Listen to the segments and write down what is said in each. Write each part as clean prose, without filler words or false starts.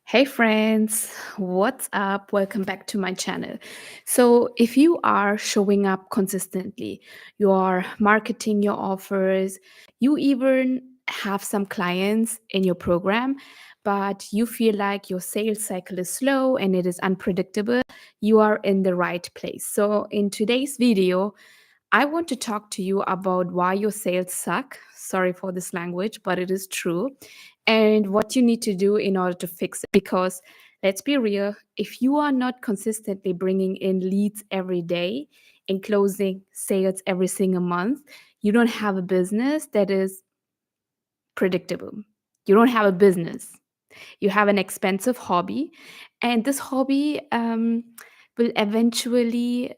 Hey friends, what's up? Welcome back to my channel. So, if you are showing up consistently, you are marketing your offers, you even have some clients in your program, but you feel like your sales cycle is slow and it is unpredictable, you are in the right place. So, in today's video, I want to talk to you about why your sales suck. Sorry for this language, but it is true. And what you need to do in order to fix it. Because let's be real, if you are not consistently bringing in leads every day and closing sales every single month, you don't have a business that is predictable. You don't have a business. You have an expensive hobby, and this hobby will eventually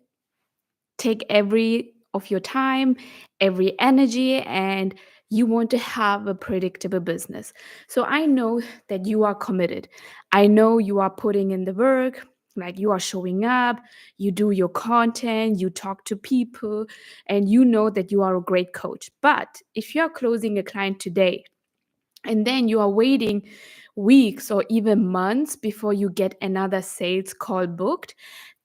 take every of your time, every energy, and you want to have a predictable business. So I know that you are committed. I know you are putting in the work, like you are showing up, you do your content, you talk to people, and you know that you are a great coach. But if you are closing a client today, and then you are waiting weeks or even months before you get another sales call booked,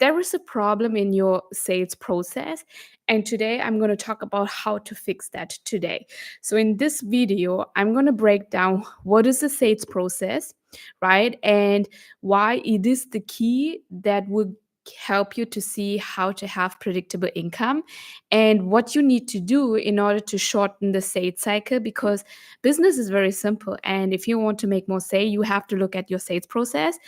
there is a problem in your sales process. And today I'm going to talk about how to fix that today. So in this video, I'm going to break down what is the sales process, right? And why it is the key that will help you to see how to have predictable income and what you need to do in order to shorten the sales cycle, because business is very simple. And if you want to make more sale, you have to look at your sales process.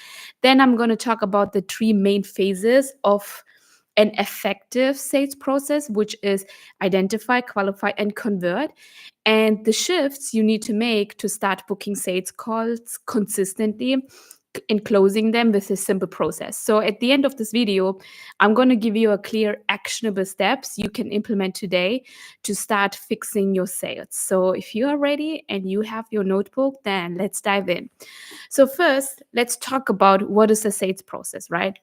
Then I'm going to talk about the three main phases of an effective sales process, which is identify, qualify, and convert, and the shifts you need to make to start booking sales calls consistently and closing them with a simple process. So at the end of this video, I'm going to give you a clear actionable steps you can implement today to start fixing your sales. So if you are ready and you have your notebook, then let's dive in. So first, let's talk about what is a sales process, right?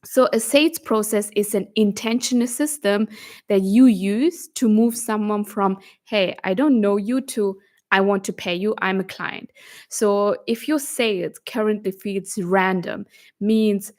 So a sales process is an intentional system that you use to move someone from, hey, I don't know you, to I want to pay you, I'm a client. So if your sales currently feels random, means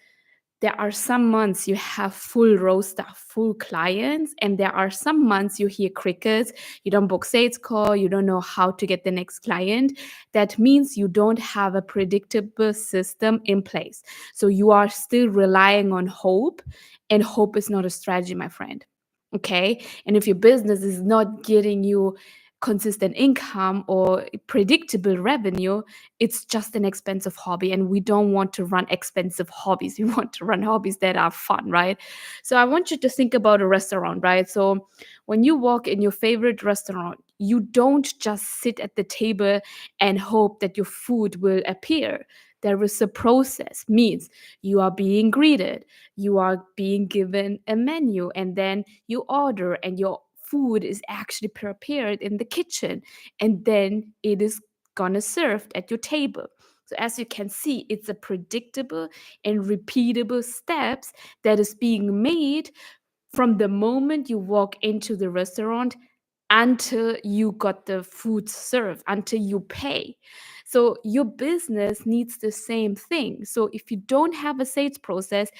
there are some months you have full roster, full clients, and there are some months you hear crickets, you don't book sales call, you don't know how to get the next client. That means you don't have a predictable system in place. So you are still relying on hope, and hope is not a strategy, my friend. Okay. And if your business is not getting you consistent income or predictable revenue, it's just an expensive hobby. And we don't want to run expensive hobbies. We want to run hobbies that are fun, right? So I want you to think about a restaurant, right? So when you walk in your favorite restaurant, you don't just sit at the table and hope that your food will appear. There is a process, means you are being greeted, you are being given a menu, and then you order, and your food is actually prepared in the kitchen, and then it is gonna served at your table. So as you can see, it's a predictable and repeatable steps that is being made from the moment you walk into the restaurant until you got the food served, until you pay. So your business needs the same thing. So if you don't have a sales process,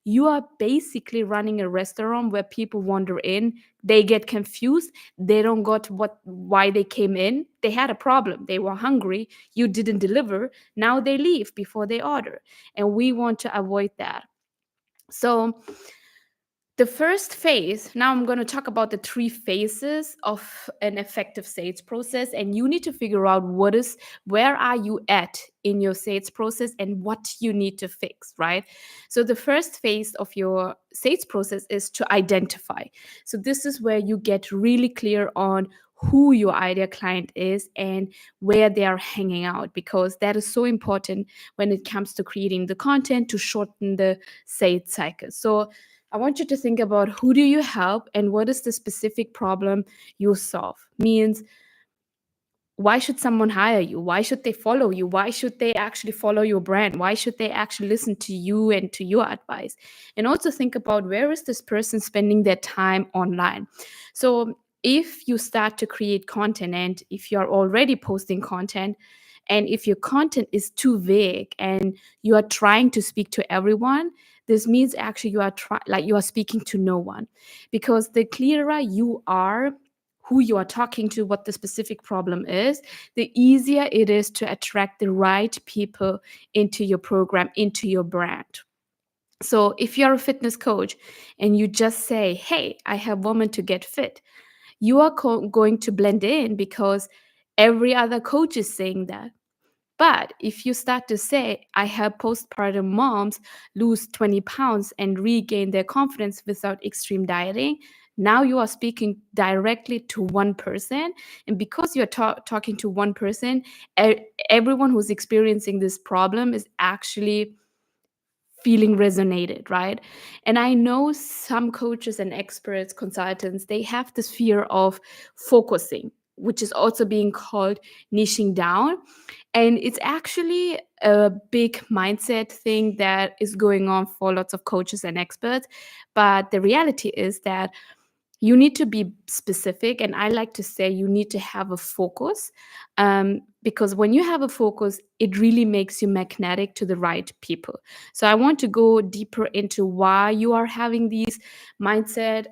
you are basically running a restaurant where people wander in, they get confused, they don't got what why they came in. They had a problem, they were hungry, you didn't deliver, now they leave before they order. And we want to avoid that. So the first phase, now I'm going to talk about the three phases of an effective sales process, and you need to figure out where are you at in your sales process and what you need to fix, right? So the first phase of your sales process is to identify. So this is where you get really clear on who your ideal client is and where they are hanging out, because that is so important when it comes to creating the content to shorten the sales cycle. So I want you to think about who do you help and what is the specific problem you solve. Means, why should someone hire you? Why should they follow you? Why should they actually follow your brand? Why should they actually listen to you and to your advice? And also think about, where is this person spending their time online? So if you start to create content, and if you're already posting content, And if your content is too vague and you are trying to speak to everyone, this means actually you are speaking to no one. Because the clearer you are who you are talking to, what the specific problem is, the easier it is to attract the right people into your program, into your brand. So if you're a fitness coach and you just say, hey, I have women to get fit, you are going to blend in because every other coach is saying that. But if you start to say, I help postpartum moms lose 20 pounds and regain their confidence without extreme dieting, now you are speaking directly to one person. And because you're talking to one person, everyone who's experiencing this problem is actually feeling resonated, right? And I know some coaches and experts, consultants, they have this fear of focusing, which is also being called niching down. And it's actually a big mindset thing that is going on for lots of coaches and experts. But the reality is that you need to be specific, and I like to say you need to have a focus, because when you have a focus, it really makes you magnetic to the right people. So I want to go deeper into why you are having these mindset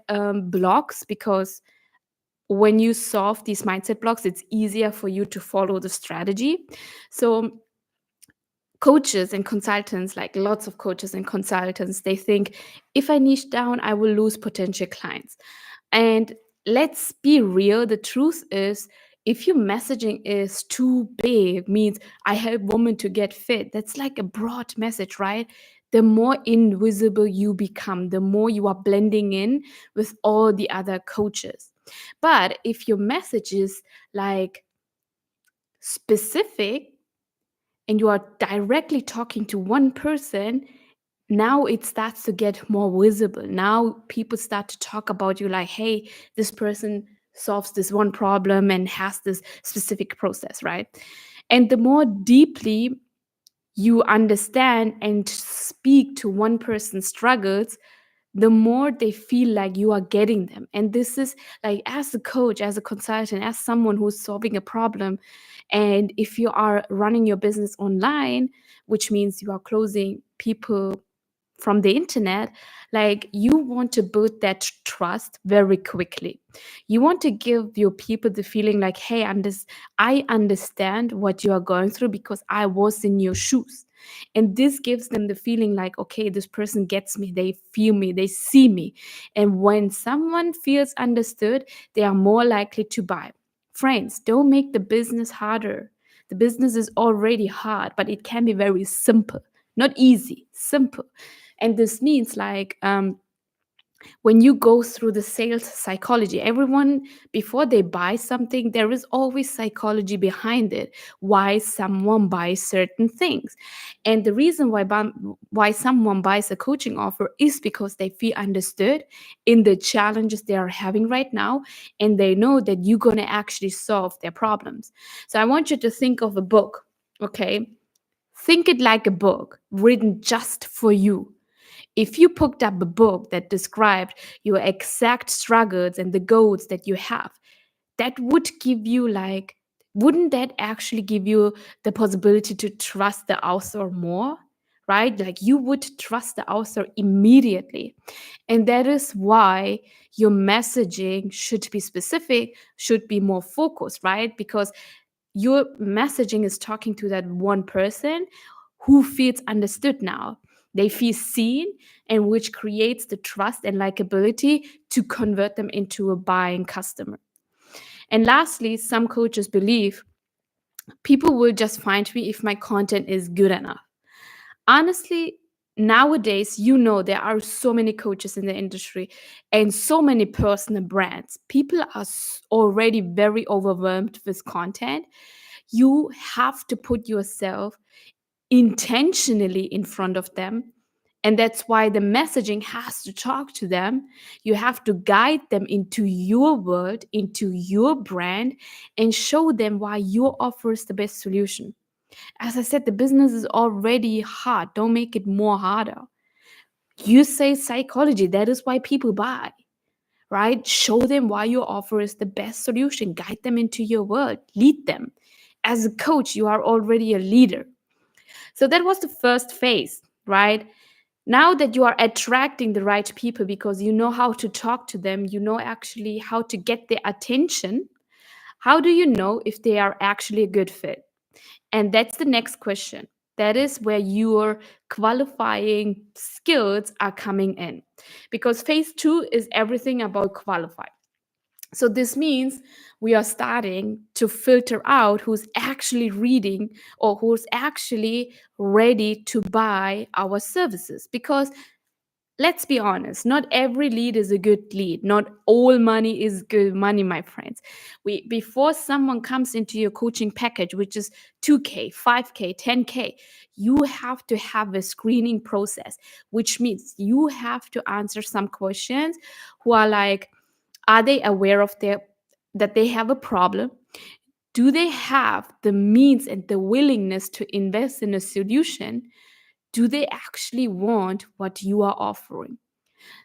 blocks, because when you solve these mindset blocks, it's easier for you to follow the strategy. So coaches and consultants, like lots of coaches and consultants, they think if I niche down, I will lose potential clients. And let's be real, the truth is, if your messaging is too big, means I help women to get fit, that's like a broad message, right? The more invisible you become, the more you are blending in with all the other coaches. But if your message is like specific and you are directly talking to one person, now it starts to get more visible. Now people start to talk about you like, hey, this person solves this one problem and has this specific process, right? And the more deeply you understand and speak to one person's struggles, the more they feel like you are getting them. And this is like, as a coach, as a consultant, as someone who's solving a problem, and if you are running your business online, which means you are closing people from the internet, like you want to build that trust very quickly. You want to give your people the feeling like, hey, I understand what you are going through because I was in your shoes. And this gives them the feeling like, okay, this person gets me, they feel me, they see me. And when someone feels understood, they are more likely to buy. Friends, don't make the business harder. The business is already hard, but it can be very simple. Not easy, simple. And this means like, when you go through the sales psychology, everyone, before they buy something, there is always psychology behind it, why someone buys certain things. And the reason why someone buys a coaching offer is because they feel understood in the challenges they are having right now, and they know that you're going to actually solve their problems. So I want you to think of a book. Okay, think it like a book written just for you. If you picked up a book that described your exact struggles and the goals that you have, that would give you like, wouldn't that actually give you the possibility to trust the author more? Right? Like you would trust the author immediately. And that is why your messaging should be specific, should be more focused, right? Because your messaging is talking to that one person who feels understood now. They feel seen, and which creates the trust and likability to convert them into a buying customer. And lastly, some coaches believe people will just find me if my content is good enough. Honestly, nowadays, there are so many coaches in the industry and so many personal brands. People are already very overwhelmed with content. You have to put yourself intentionally in front of them. And that's why the messaging has to talk to them. You have to guide them into your world, into your brand, and show them why your offer is the best solution. As I said, the business is already hard. Don't make it more harder. You say psychology, that is why people buy, right? Show them why your offer is the best solution. Guide them into your world, lead them. as a coach, you are already a leader. So that was the first phase, right? Now that you are attracting the right people because you know how to talk to them, you know actually how to get their attention, how do you know if they are actually a good fit? And that's the next question. That is where your qualifying skills are coming in. Because phase two is everything about qualify. So this means we are starting to filter out who's actually reading or who's actually ready to buy our services. Because let's be honest, not every lead is a good lead. Not all money is good money, my friends. Before someone comes into your coaching package, which is 2K, 5K, 10K, you have to have a screening process, which means you have to answer some questions who are like, are they aware of their that they have a problem? Do they have the means and the willingness to invest in a solution? Do they actually want what you are offering?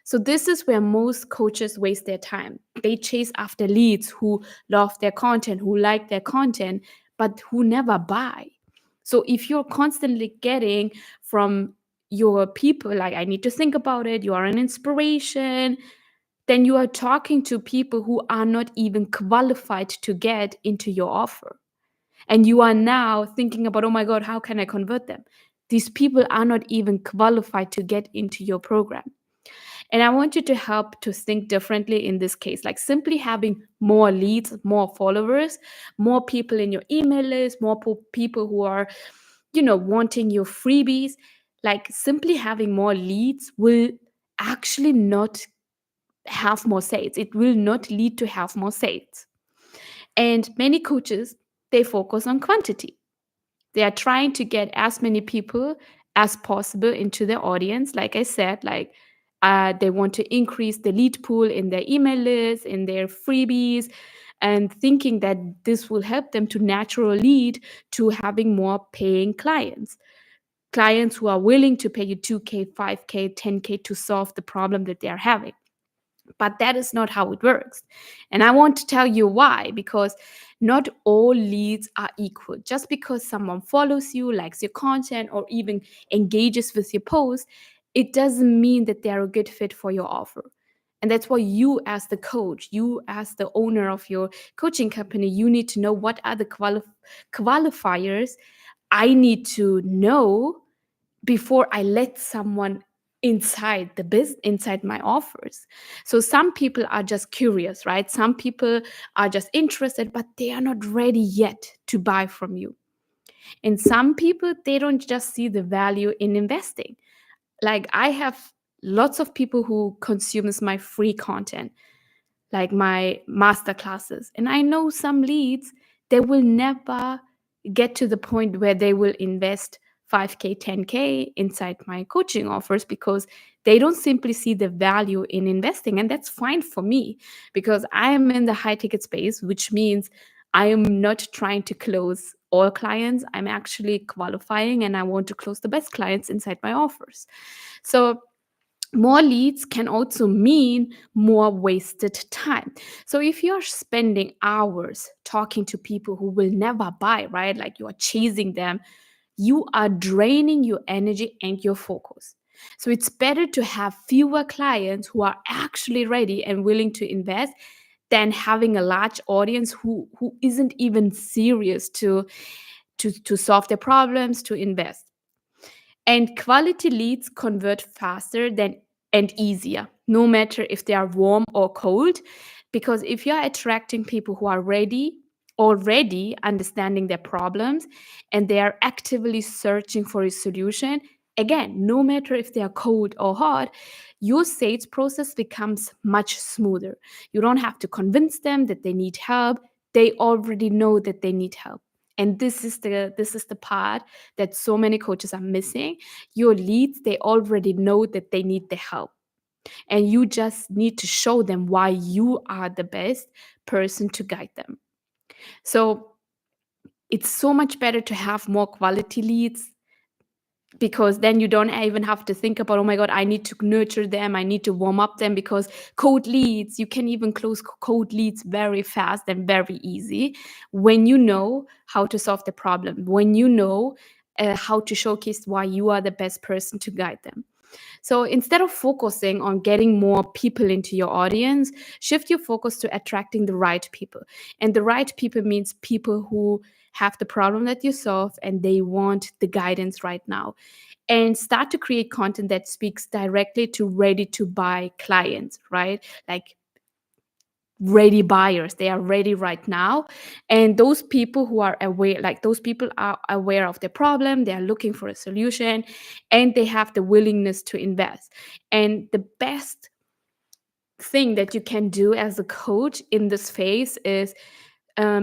So this is where most coaches waste their time. They chase after leads who love their content, who like their content, but who never buy. So if you're constantly getting from your people like, I need to think about it, you are an inspiration, then you are talking to people who are not even qualified to get into your offer. And you are now thinking about, oh my God, how can I convert them? These people are not even qualified to get into your program. And I want you to help to think differently in this case, like simply having more leads, more followers, more people in your email list, more people who are, wanting your freebies. Like simply having more leads will actually not have more sales. It will not lead to have more sales. And many coaches, they focus on quantity. They are trying to get as many people as possible into their audience. Like I said, like they want to increase the lead pool in their email list, in their freebies, and thinking that this will help them to naturally lead to having more paying clients. Clients who are willing to pay you 2K, 5K, 10K to solve the problem that they are having. But that is not how it works. And I want to tell you why, because not all leads are equal. Just because someone follows you, likes your content, or even engages with your post, it doesn't mean that they're a good fit for your offer. And that's why you, as the coach, you, as the owner of your coaching company, you need to know what are the qualifiers I need to know before I let someone inside my offers. So some people are just curious, right? Some people are just interested, but they are not ready yet to buy from you. And some people, they don't just see the value in investing. Like I have lots of people who consumes my free content, like my master classes. And I know some leads, they will never get to the point where they will invest 5K, 10K inside my coaching offers because they don't simply see the value in investing. And that's fine for me because I am in the high ticket space, which means I am not trying to close all clients. I'm actually qualifying and I want to close the best clients inside my offers. So more leads can also mean more wasted time. So if you're spending hours talking to people who will never buy, right? Like you are chasing them, you are draining your energy and your focus. So it's better to have fewer clients who are actually ready and willing to invest than having a large audience who isn't even serious to solve their problems, to invest. And quality leads convert faster than and easier, no matter if they are warm or cold. Because if you're attracting people who are already understanding their problems, and they are actively searching for a solution, again, no matter if they are cold or hot, your sales process becomes much smoother. You don't have to convince them that they need help. They already know that they need help. And this is the part that so many coaches are missing. Your leads, they already know that they need the help. And you just need to show them why you are the best person to guide them. So it's so much better to have more quality leads because then you don't even have to think about, oh my god, I need to nurture them, I need to warm up them, because cold leads, you can even close cold leads very fast and very easy when you know how to solve the problem, when you know how to showcase why you are the best person to guide them. So instead of focusing on getting more people into your audience, shift your focus to attracting the right people. And the right people means people who have the problem that you solve and they want the guidance right now. And start to create content that speaks directly to ready to buy clients, right? Like ready buyers, they are ready right now. And those people who are aware, like those people are aware of the problem, they are looking for a solution, and they have the willingness to invest. And the best thing that you can do as a coach in this phase is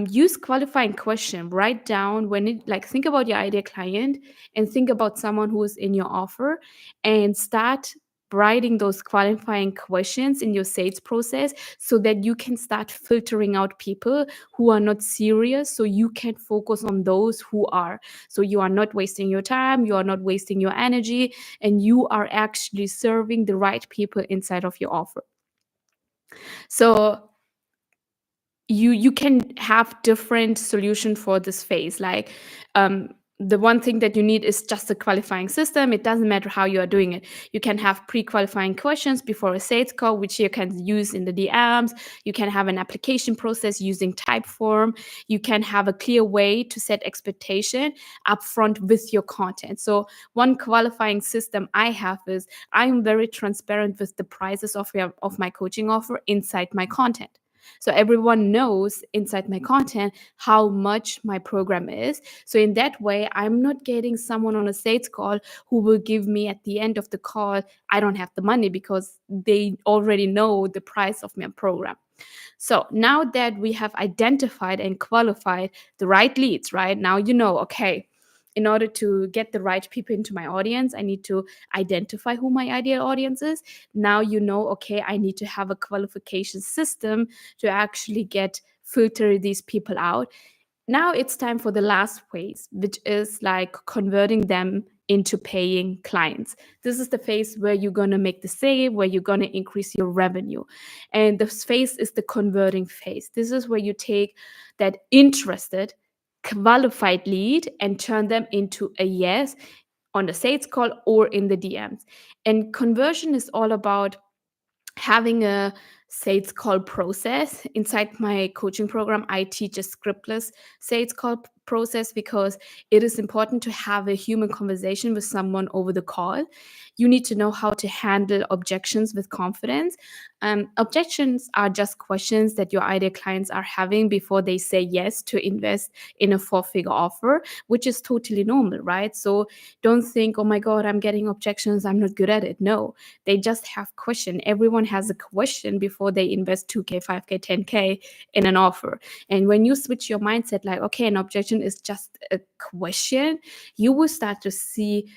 use qualifying question. Write down when it, like, think about your ideal client and think about someone who is in your offer, and start writing those qualifying questions in your sales process so that you can start filtering out people who are not serious, so you can focus on those who are. So you are not wasting your time, you are not wasting your energy, and you are actually serving the right people inside of your offer. So you can have different solution for this phase. Like, the one thing that you need is just a qualifying system. It doesn't matter how you are doing it. You can have pre-qualifying questions before a sales call, which you can use in the DMs. You can have an application process using Typeform. You can have a clear way to set expectation upfront with your content. So one qualifying system I have is I'm very transparent with the prices of my coaching offer inside my content. So everyone knows inside my content how much my program is. So in that way, I'm not getting someone on a sales call who will give me at the end of the call, I don't have the money, because they already know the price of my program. So now that we have identified and qualified the right leads, right? Now you know, okay, in order to get the right people into my audience, I need to identify who my ideal audience is. Now you know, okay, I need to have a qualification system to actually get filter these people out. Now it's time for the last phase, which is like converting them into paying clients. This is the phase where you're going to make the sale, where you're going to increase your revenue. And this phase is the converting phase. This is where you take that interested, qualified lead and turn them into a yes on the sales call or in the DMs. And conversion is all about having a sales call process. Inside my coaching program, I teach a scriptless sales call process because it is important to have a human conversation with someone over the call. You need to know how to handle objections with confidence. Objections are just questions that your ideal clients are having before they say yes to invest in a four-figure offer, which is totally normal, right? So don't think, oh my God, I'm getting objections, I'm not good at it. No, they just have question. Everyone has a question before they invest 2K, 5K, 10K in an offer. And when you switch your mindset, like, okay, an objection is just a question, you will start to see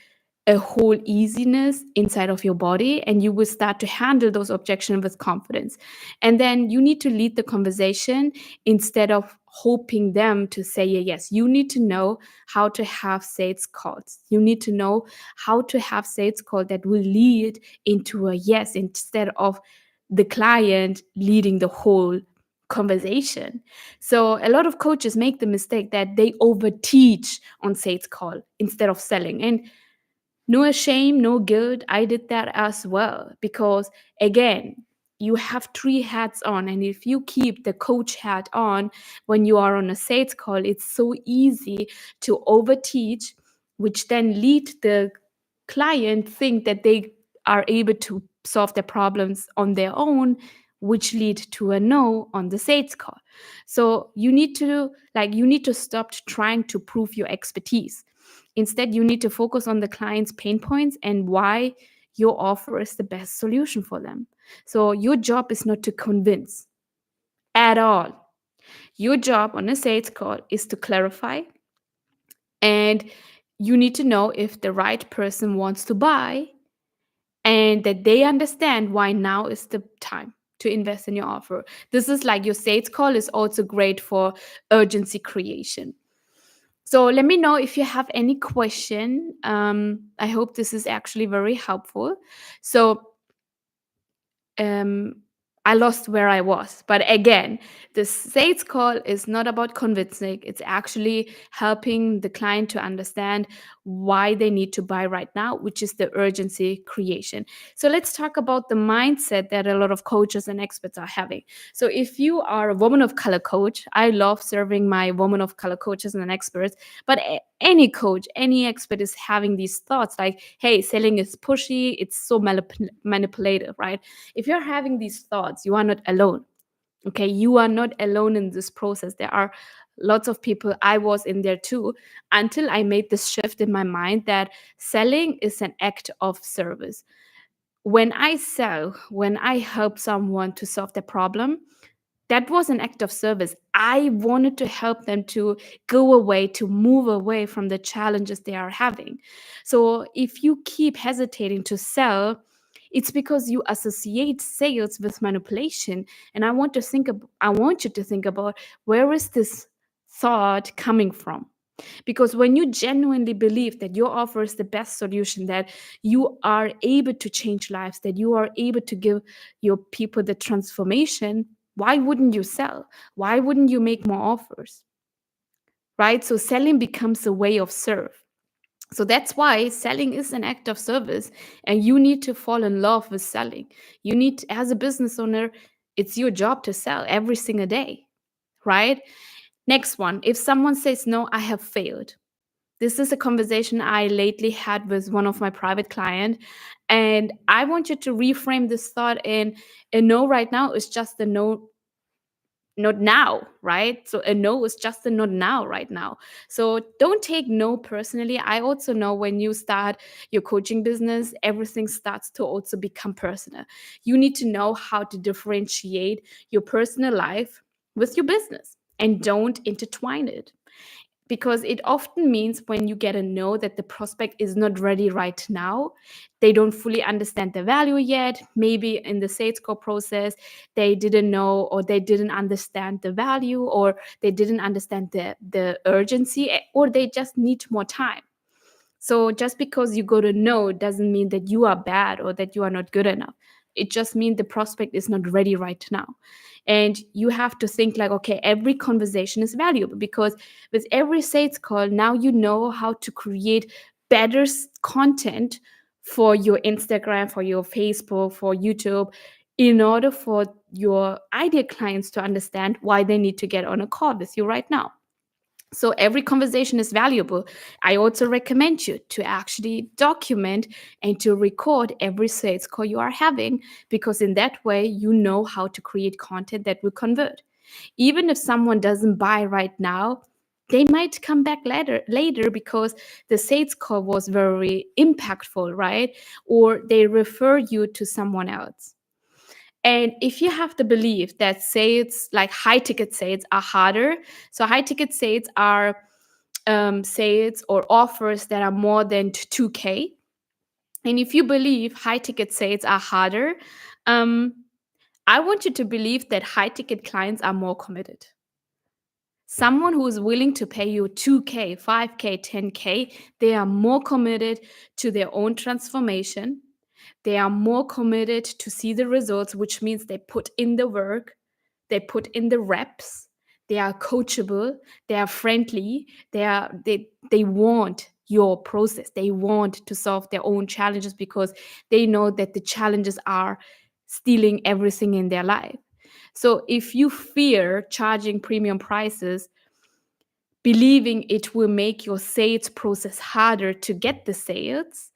a whole easiness inside of your body, and you will start to handle those objections with confidence. And then you need to lead the conversation instead of hoping them to say a yes. You need to know how to have sales calls. You need to know how to have sales calls that will lead into a yes instead of the client leading the whole conversation. So a lot of coaches make the mistake that they overteach on sales call instead of selling. And no shame, no guilt. I did that as well because, again, you have three hats on. And if you keep the coach hat on when you are on a sales call, it's so easy to overteach, which then lead the client think that they are able to solve their problems on their own, which lead to a no on the sales call. So you need to stop trying to prove your expertise. Instead, you need to focus on the client's pain points and why your offer is the best solution for them. So your job is not to convince at all. Your job on a sales call is to clarify, and you need to know if the right person wants to buy and that they understand why now is the time to invest in your offer. This is like your sales call is also great for urgency creation. So let me know if you have any question. I hope this is actually very helpful. So um, I lost where I was. But again, the sales call is not about convincing. It's actually helping the client to understand why they need to buy right now, which is the urgency creation. So let's talk about the mindset that a lot of coaches and experts are having. So if you are a woman of color coach, I love serving my woman of color coaches and experts, but any coach, any expert is having these thoughts like, hey, selling is pushy, it's so manipulative, right? If you're having these thoughts, you are not alone. Okay, you are not alone in this process. There are lots of people, I was in there too, until I made this shift in my mind that selling is an act of service. When I sell, when I help someone to solve their problem, that was an act of service. I wanted to help them to go away, to move away from the challenges they are having. So if you keep hesitating to sell, it's because you associate sales with manipulation. And I want you to think about, where is this thought coming from? Because when you genuinely believe that your offer is the best solution, that you are able to change lives, that you are able to give your people the transformation, why wouldn't you sell? Why wouldn't you make more offers? Right? So selling becomes a way of serve. So that's why selling is an act of service, and you need to fall in love with selling. You need, as a business owner, it's your job to sell every single day, right? Next one, if someone says, no, I have failed. This is a conversation I lately had with one of my private clients. And I want you to reframe this thought in, a no right now is just a no, not now, right? So a no is just a not now, right now. So don't take no personally. I also know when you start your coaching business, everything starts to also become personal. You need to know how to differentiate your personal life with your business and don't intertwine it, because it often means when you get a no that the prospect is not ready right now. They don't fully understand the value yet. Maybe in the sales call process, they didn't know, or they didn't understand the value, or they didn't understand the urgency, or they just need more time. So just because you go to no doesn't mean that you are bad or that you are not good enough. It just means the prospect is not ready right now. And you have to think like, okay, every conversation is valuable, because with every sales call, now you know how to create better content for your Instagram, for your Facebook, for YouTube, in order for your ideal clients to understand why they need to get on a call with you right now. So every conversation is valuable. I also recommend you to actually document and to record every sales call you are having, because in that way you know how to create content that will convert. Even if someone doesn't buy right now, they might come back later because the sales call was very impactful, right? Or they refer you to someone else. And if you have to believe that sales, like high ticket sales, are harder, so high ticket sales are sales or offers that are more than 2K. And if you believe high ticket sales are harder, um, I want you to believe that high ticket clients are more committed. Someone who is willing to pay you 2K, 5K, 10K, they are more committed to their own transformation. They are more committed to see the results, which means they put in the work, they put in the reps, they are coachable, they are friendly, they want your process. They want to solve their own challenges because they know that the challenges are stealing everything in their life. So if you fear charging premium prices, believing it will make your sales process harder to get the sales,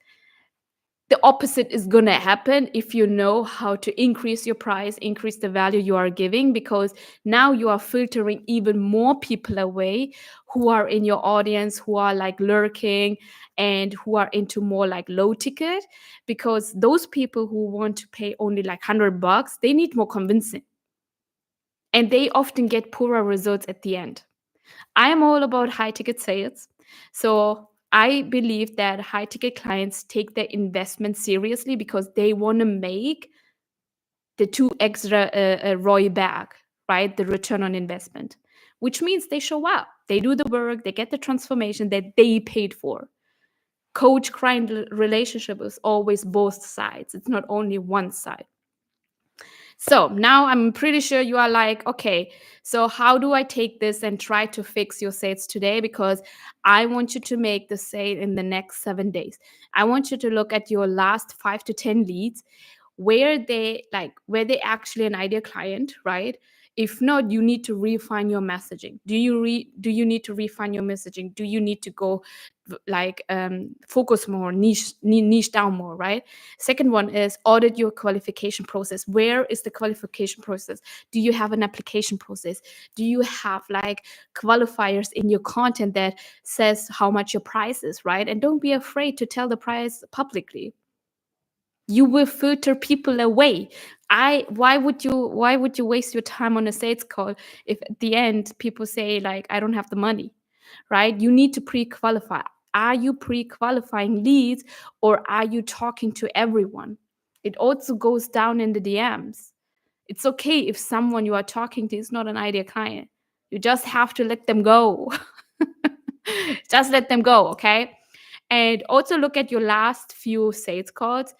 the opposite is going to happen if you know how to increase your price, increase the value you are giving, because now you are filtering even more people away who are in your audience, who are like lurking and who are into more like low ticket, because those people who want to pay only like $100, they need more convincing. And they often get poorer results at the end. I am all about high ticket sales. So I believe that high ticket clients take their investment seriously because they want to make the two extra ROI back, right? The return on investment. which means they show up, they do the work, they get the transformation that they paid for. Coach client relationship is always both sides, it's not only one side. So now I'm pretty sure you are like, okay, so how do I take this and try to fix your sales today? Because I want you to make the sale in the next 7 days. I want you to look at your last 5 to 10 leads, where they actually an ideal client, right? If not, you need to refine your messaging. Do you need to refine your messaging? Do you need to go focus more, niche down more, right? Second one is audit your qualification process. Where is the qualification process? Do you have an application process? Do you have like qualifiers in your content that says how much your price is, right? And don't be afraid to tell the price publicly. You will filter people away. Why would you waste your time on a sales call if at the end people say like, I don't have the money, right? You need to pre-qualify. Are you pre-qualifying leads, or are you talking to everyone? It also goes down in the DMs. It's okay if someone you are talking to is not an ideal client. You just have to let them go. Just let them go, okay? And also look at your last few sales calls.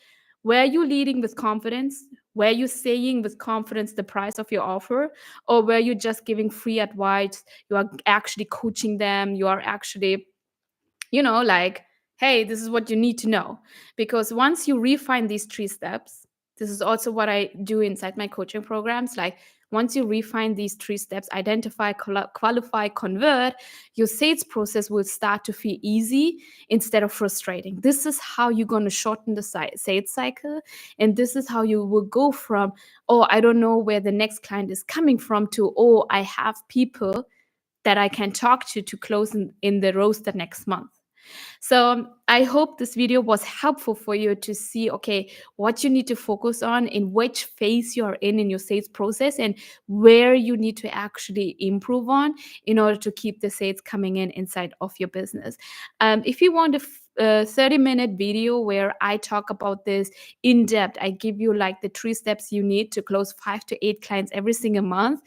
Were you leading with confidence? Were you saying with confidence the price of your offer? Or were you just giving free advice? You are actually coaching them. You are actually, like, hey, this is what you need to know. Because once you refine these 3 steps, this is also what I do inside my coaching programs. Like, once you refine these 3 steps, identify, qualify, convert, your sales process will start to feel easy instead of frustrating. This is how you're going to shorten the sales cycle. And this is how you will go from, oh, I don't know where the next client is coming from, to, oh, I have people that I can talk to close in the roster next month. So I hope this video was helpful for you to see, okay, what you need to focus on, in which phase you are in your sales process, and where you need to actually improve on in order to keep the sales coming in inside of your business. If you want a 30-minute video where I talk about this in depth, I give you like the 3 steps you need to close 5 to 8 clients every single month,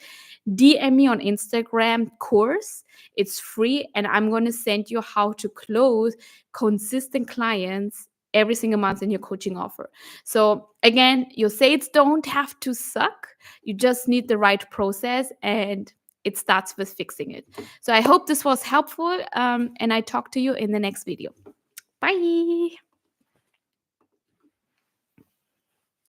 DM me on Instagram course. It's free, and I'm going to send you how to close consistent clients every single month in your coaching offer. So again, your sales don't have to suck. You just need the right process, and it starts with fixing it. So I hope this was helpful, and I talk to you in the next video. Bye.